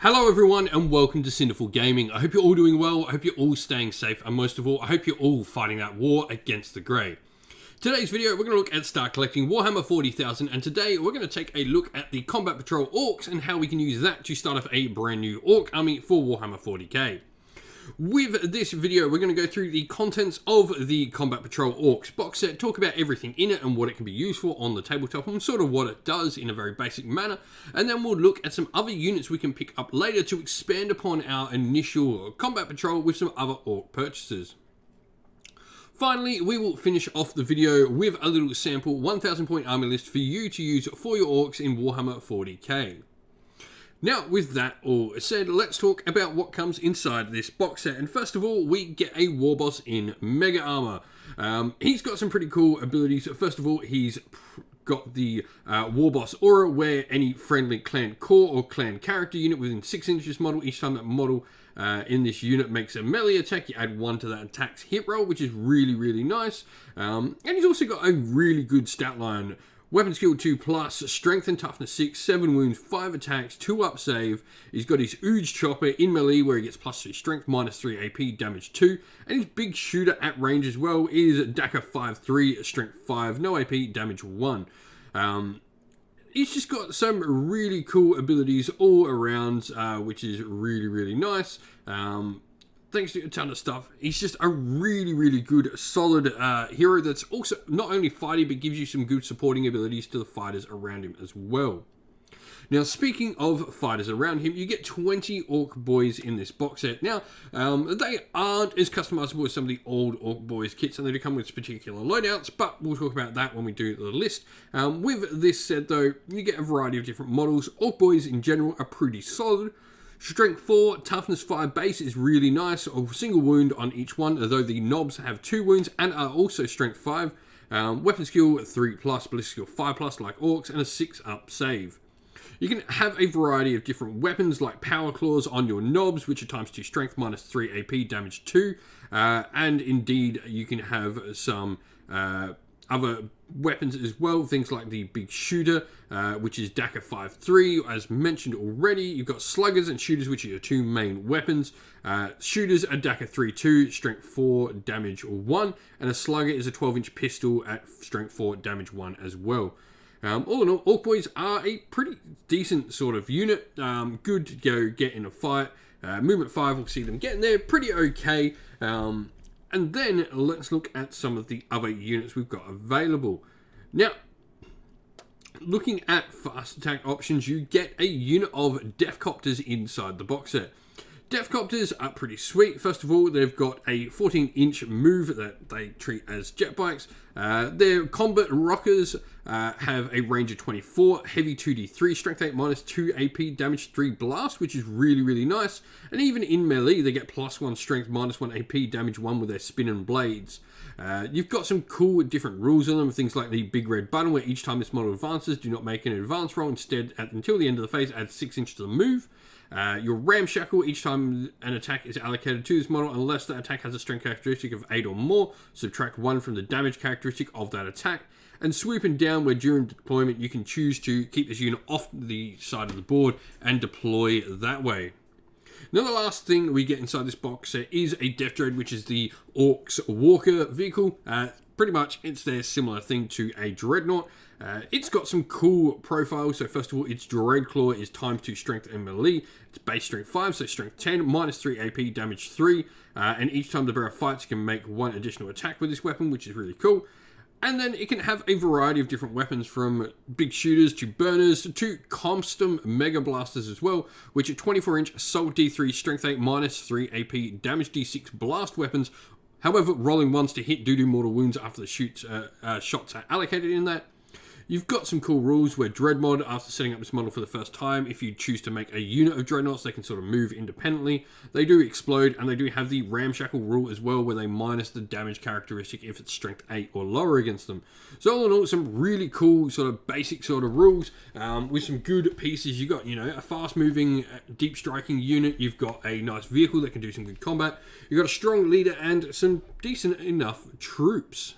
Hello everyone and welcome to Cinderful Gaming. I hope you're all doing well, I hope you're all staying safe, and most of all, I hope you're all fighting that war against the grey. Today's video, we're going to look at start collecting Warhammer 40,000, and today we're going to take a look at the Combat Patrol Orcs and how we can use that to start off a brand new Orc army for Warhammer 40k. With this video, we're going to go through the contents of the Combat Patrol Orcs box set, talk about everything in it and what it can be used for on the tabletop and sort of what it does in a very basic manner, and then we'll look at some other units we can pick up later to expand upon our initial Combat Patrol with some other Orc purchases. Finally, we will finish off the video with a little sample 1000 point army list for you to use for your Orcs in Warhammer 40k. Now, with that all said, let's talk about what comes inside this box set. And first of all, we get a war boss in Mega Armor. He's got some pretty cool abilities. First of all, he's got the war boss aura, where any friendly clan core or clan character unit within 6 inches model, each time that model in this unit makes a melee attack, you add 1 to that attack's hit roll, which is really nice. And he's also got a really good stat line. Weapon skill 2+, strength and toughness 6, 7 wounds, 5 attacks, 2 up save. He's got his Ooge Chopper in melee where he gets +3 strength, -3 AP, damage 2. And his big shooter at range as well is Daka 5-3, strength 5, no AP, damage 1. He's just got some really cool abilities all around, which is really nice. Thanks to a ton of stuff. He's just a really good, solid hero that's also not only fighting, but gives you some good supporting abilities to the fighters around him as well. Now, speaking of fighters around him, you get 20 Orc Boys in this box set. Now, they aren't as customizable as some of the old Orc Boys kits, and they do come with particular loadouts, but we'll talk about that when we do the list. With this set, though, you get a variety of different models. Orc Boys, in general, are pretty solid. Strength 4, toughness 5 base is really nice, a single wound on each one, although the knobs have 2 wounds and are also strength 5. Weapon skill 3+, ballistic skill 5+, like Orcs, and a 6 up save. You can have a variety of different weapons like Power Claws on your knobs, which are ×2 strength, -3 AP, damage 2. And indeed, you can have some other weapons as well, things like the big shooter, which is Daka 5-3, as mentioned already. You've got sluggers and shooters, which are your 2 main weapons. Shooters are Daka 3-2, strength 4, damage 1, and a slugger is a 12-inch pistol at strength 4, damage 1 as well. All in all, Orc Boys are a pretty decent sort of unit, good to go get in a fight. Movement 5 will see them getting there, pretty okay. And then let's look at some of the other units we've got available. Now, looking at fast attack options, you get a unit of Deathcopters inside the box set. Deathcopters are pretty sweet. First of all, they've got a 14-inch move that they treat as jet bikes. Their combat rockers have a range of 24, heavy 2d3, strength 8, -2 AP, damage 3 blast, which is really nice. And even in melee, they get +1 strength, -1 AP, damage 1 with their spin and blades. You've got some cool different rules on them, things like the big red button, where each time this model advances, do not make an advance roll. Instead, until the end of the phase, add 6 inches to the move. Your Ramshackle, each time an attack is allocated to this model, unless the attack has a strength characteristic of 8 or more, subtract 1 from the damage characteristic of that attack. And Swooping Down, where during deployment you can choose to keep this unit off the side of the board and deploy that way. Now, the last thing we get inside this box set is a Death Droid, which is the Orcs Walker vehicle. Pretty much, it's their similar thing to a Dreadnought. It's got some cool profiles. So first of all, its Dreadclaw is ×2 strength and melee. It's base strength 5, so strength 10, -3 AP, damage 3. And each time the bearer fights, you can make 1 additional attack with this weapon, which is really cool. And then it can have a variety of different weapons, from big shooters to burners to custom mega blasters as well, which are 24-inch assault D3, strength 8, -3 AP, damage D6 blast weapons. However, rolling ones to hit do mortal wounds after the shots are allocated in that. You've got some cool rules where Dreadmod, after setting up this model for the first time, if you choose to make a unit of Dreadnoughts, they can sort of move independently. They do explode, and they do have the Ramshackle rule as well, where they minus the damage characteristic if it's strength 8 or lower against them. So all in all, some really cool sort of basic sort of rules with some good pieces. You've got, a fast-moving, deep-striking unit. You've got a nice vehicle that can do some good combat. You've got a strong leader and some decent enough troops.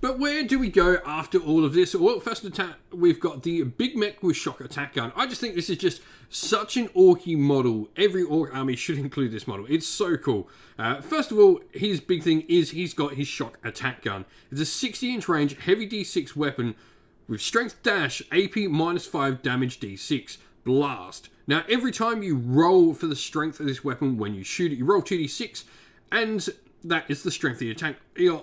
But where do we go after all of this? Well, first attack, we've got the Big Mech with Shock Attack Gun. I just think this is just such an orky model. Every orc army should include this model. It's so cool. First of all, his big thing is he's got his Shock Attack Gun. It's a 60-inch range, heavy D6 weapon with strength dash, AP -5, damage D6, blast. Now, every time you roll for the strength of this weapon when you shoot it, you roll 2d6, and that is the strength of the attack.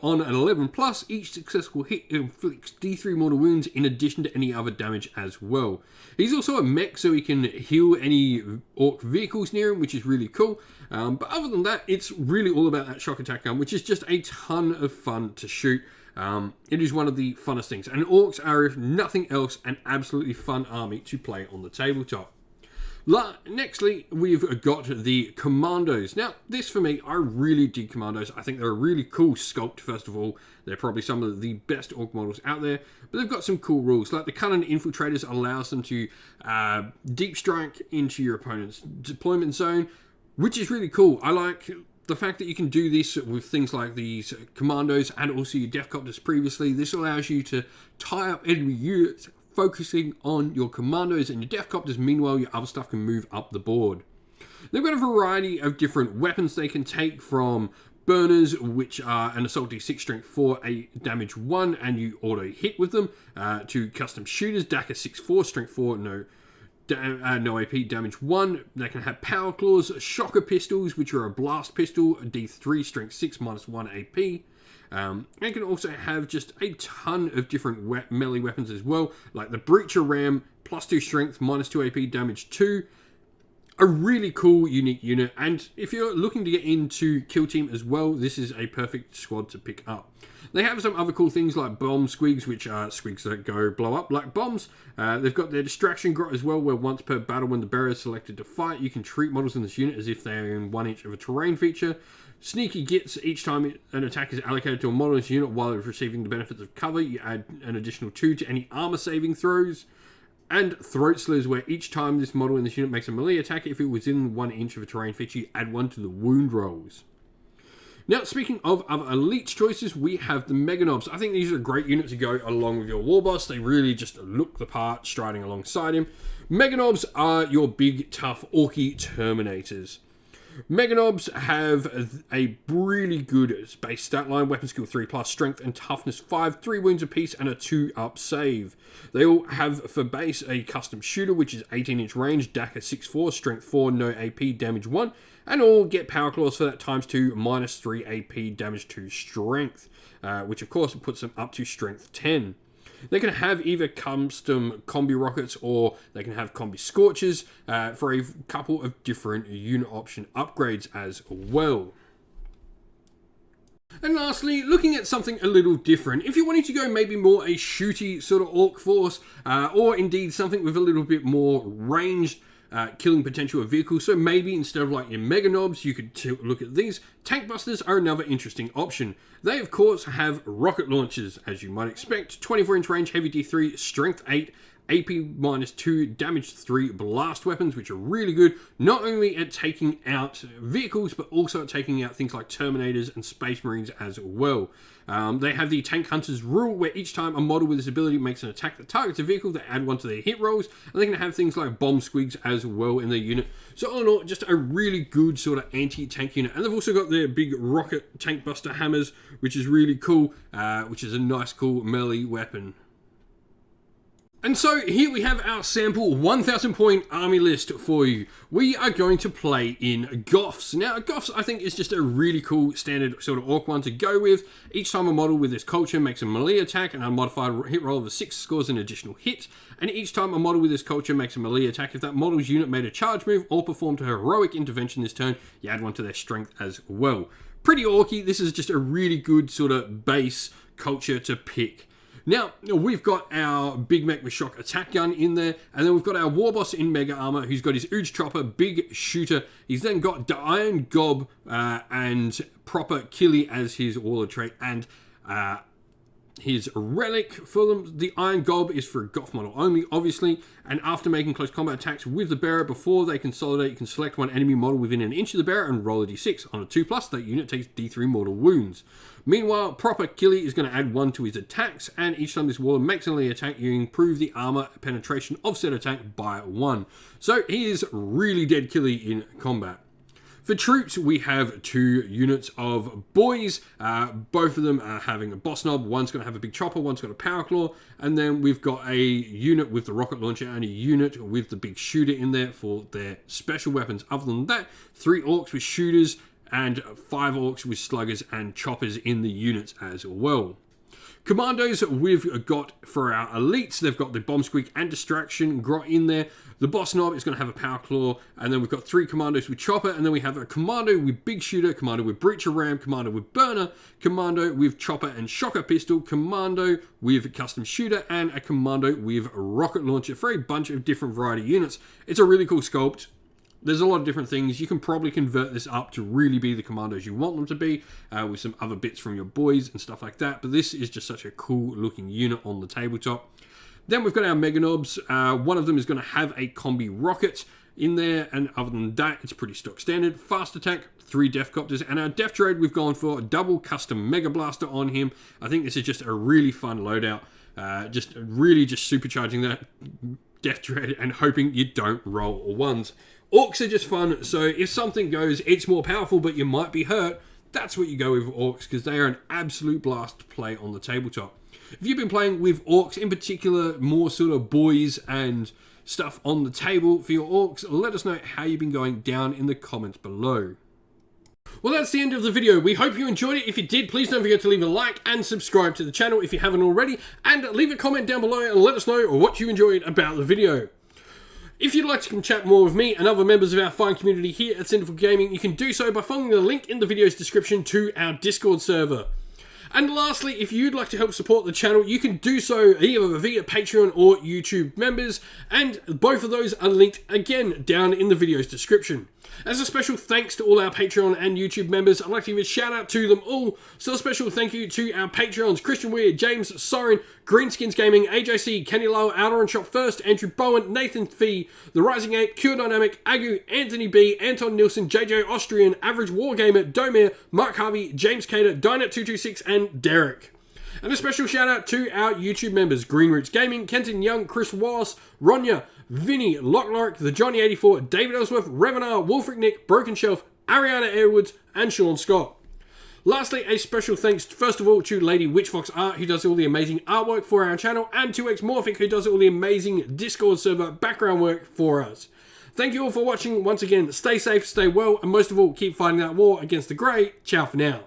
On an 11 plus, each successful hit inflicts D3 mortal wounds in addition to any other damage as well. He's also a mech, so he can heal any orc vehicles near him, which is really cool. But other than that, it's really all about that shock attack gun, which is just a ton of fun to shoot. It is one of the funnest things. And orcs are, if nothing else, an absolutely fun army to play on the tabletop. Nextly, we've got the Commandos. Now, this for me, I really dig Commandos. I think they're a really cool sculpt, first of all. They're probably some of the best orc models out there. But they've got some cool rules. Like the Cunning Infiltrators allows them to deep strike into your opponent's deployment zone, which is really cool. I like the fact that you can do this with things like these Commandos and also your Deathcopters previously. This allows you to tie up enemy units, focusing on your Commandos and your Deathcopters. Meanwhile, your other stuff can move up the board. They've got a variety of different weapons they can take, from burners, which are an assault d6, strength 4, a damage 1, and you auto hit with them, to custom shooters, Daka 6-4, strength 4, no AP, damage 1. They can have power claws, shocker pistols, which are a blast pistol, D3, strength 6, -1 AP. They can also have just a ton of different melee weapons as well, like the Breacher Ram, +2 strength, -2 AP, damage 2. A really cool, unique unit, and if you're looking to get into Kill Team as well, this is a perfect squad to pick up. They have some other cool things like bomb squigs, which are squigs that go blow up like bombs. They've got their distraction grot as well, where once per battle when the bearer is selected to fight, you can treat models in this unit as if they're in 1 inch of a terrain feature. Sneaky Gits, each time an attack is allocated to a model in this unit while it's receiving the benefits of cover, you add an additional 2 to any armor saving throws. And Throat Slurs, where each time this model in this unit makes a melee attack, if it was in 1 inch of a terrain feature, you add 1 to the wound rolls. Now, speaking of other elite choices, we have the Meganobs. I think these are a great unit to go along with your war boss. They really just look the part, striding alongside him. Meganobs are your big, tough, orky Terminators. Meganobs have a really good base stat line, weapon skill 3+, strength and toughness 5, 3 wounds apiece, and a 2-up save. They all have for base a custom shooter, which is 18-inch range, Daka 6-4, strength 4, no AP, damage 1, and all get power claws for that ×2, -3 AP, damage 2 strength, which of course puts them up to strength 10. They can have either custom combi rockets or they can have combi scorchers for a couple of different unit option upgrades as well. And lastly, looking at something a little different. If you're wanting to go maybe more a shooty sort of orc force, or indeed something with a little bit more ranged killing potential of vehicles, so maybe instead of like your Meganobs, you could look at these. Tank Busters are another interesting option. They of course have rocket launchers, as you might expect, 24-inch range, heavy D3, strength 8, AP -2, damage 3 blast weapons, which are really good, not only at taking out vehicles, but also at taking out things like Terminators and Space Marines as well. They have the Tank Hunters rule, where each time a model with this ability makes an attack that targets a vehicle, they add 1 to their hit rolls, and they can have things like bomb squigs as well in their unit. So all in all, just a really good sort of anti-tank unit. And they've also got their big rocket Tank Buster hammers, which is really cool, which is a nice, cool melee weapon. And so here we have our sample 1000 point army list for you. We are going to play in Goths. Now, Goths I think is just a really cool standard sort of orc one to go with. Each time a model with this culture makes a melee attack, an unmodified hit roll of a 6 scores an additional hit. And each time a model with this culture makes a melee attack, if that model's unit made a charge move or performed a heroic intervention this turn, you add 1 to their strength as well. Pretty orky. This is just a really good sort of base culture to pick. Now, we've got our Big Mech with Shock Attack Gun in there, and then we've got our War Boss in Mega Armor, who's got his Ooge Chopper, Big Shooter. He's then got the Iron Gob and Proper Killy as his Warlord trait, and his relic for them. The Iron Gob is for a Goth model only, obviously, and after making close combat attacks with the bearer before they consolidate, you can select one enemy model within an inch of the bearer and roll a d6. On a 2+, that unit takes d3 mortal wounds. Meanwhile, Proper Killy is going to add 1 to his attacks, and each time this warlord makes an attack, you improve the armor penetration of said attack by 1. So he is really dead killy in combat. For troops, we have 2 units of boys. Both of them are having a boss knob. One's going to have a big chopper, one's got a power claw. And then we've got a unit with the rocket launcher and a unit with the big shooter in there for their special weapons. Other than that, 3 orcs with shooters and 5 orcs with sluggers and choppers in the units as well. Commandos, we've got for our elites, they've got the Bomb Squeak and Distraction Grot in there. The boss knob is going to have a power claw, and then we've got 3 commandos with chopper, and then we have a commando with big shooter, commando with breacher ram, commando with burner, commando with chopper and shocker pistol, commando with custom shooter, and a commando with rocket launcher for a bunch of different variety units. It's a really cool sculpt. There's a lot of different things. You can probably convert this up to really be the commandos you want them to be, with some other bits from your boys and stuff like that. But this is just such a cool looking unit on the tabletop. Then we've got our Mega Knobs. One of them is going to have a combi rocket in there, and other than that, it's pretty stock standard. Fast attack, 3 Death Copters, and our Death Droid we've gone for a double custom Mega Blaster on him. I think this is just a really fun loadout. Just supercharging that Death Dread and hoping you don't roll ones. Orcs are just fun, so if something goes, it's more powerful, but you might be hurt, that's what you go with Orcs, because they are an absolute blast to play on the tabletop. If you've been playing with Orcs, in particular, more sort of boys and stuff on the table for your Orcs, let us know how you've been going down in the comments below. Well, that's the end of the video. We hope you enjoyed it. If you did, please don't forget to leave a like and subscribe to the channel if you haven't already, and leave a comment down below and let us know what you enjoyed about the video. If you'd like to come chat more with me and other members of our fine community here at Sinful Gaming, you can do so by following the link in the video's description to our Discord server. And lastly, if you'd like to help support the channel, you can do so either via Patreon or YouTube members, and both of those are linked again down in the video's description. As a special thanks to all our Patreon and YouTube members, I'd like to give a shout out to them all. So a special thank you to our Patreons, Christian Weir, James Soren, Greenskins Gaming, AJC, Kenny Lowe, Outer and Shop First, Andrew Bowen, Nathan Fee, The Rising Ape, Cure Dynamic, Agu, Anthony B, Anton Nilsson, JJ Austrian, Average Wargamer, Domir, Mark Harvey, James Cater, Dynet226, and Derek. And a special shout out to our YouTube members, Green Roots Gaming, Kenton Young, Chris Wallace, Ronya, Vinny, Lockloric, The Johnny84, David Ellsworth, Revenar, Wolfric Nick, Broken Shelf, Ariana Airwoods, and Sean Scott. Lastly, a special thanks, first of all, to Lady Witchfox Art, who does all the amazing artwork for our channel, and to Xmorphic, who does all the amazing Discord server background work for us. Thank you all for watching. Once again, stay safe, stay well, and most of all, keep fighting that war against the Grey. Ciao for now.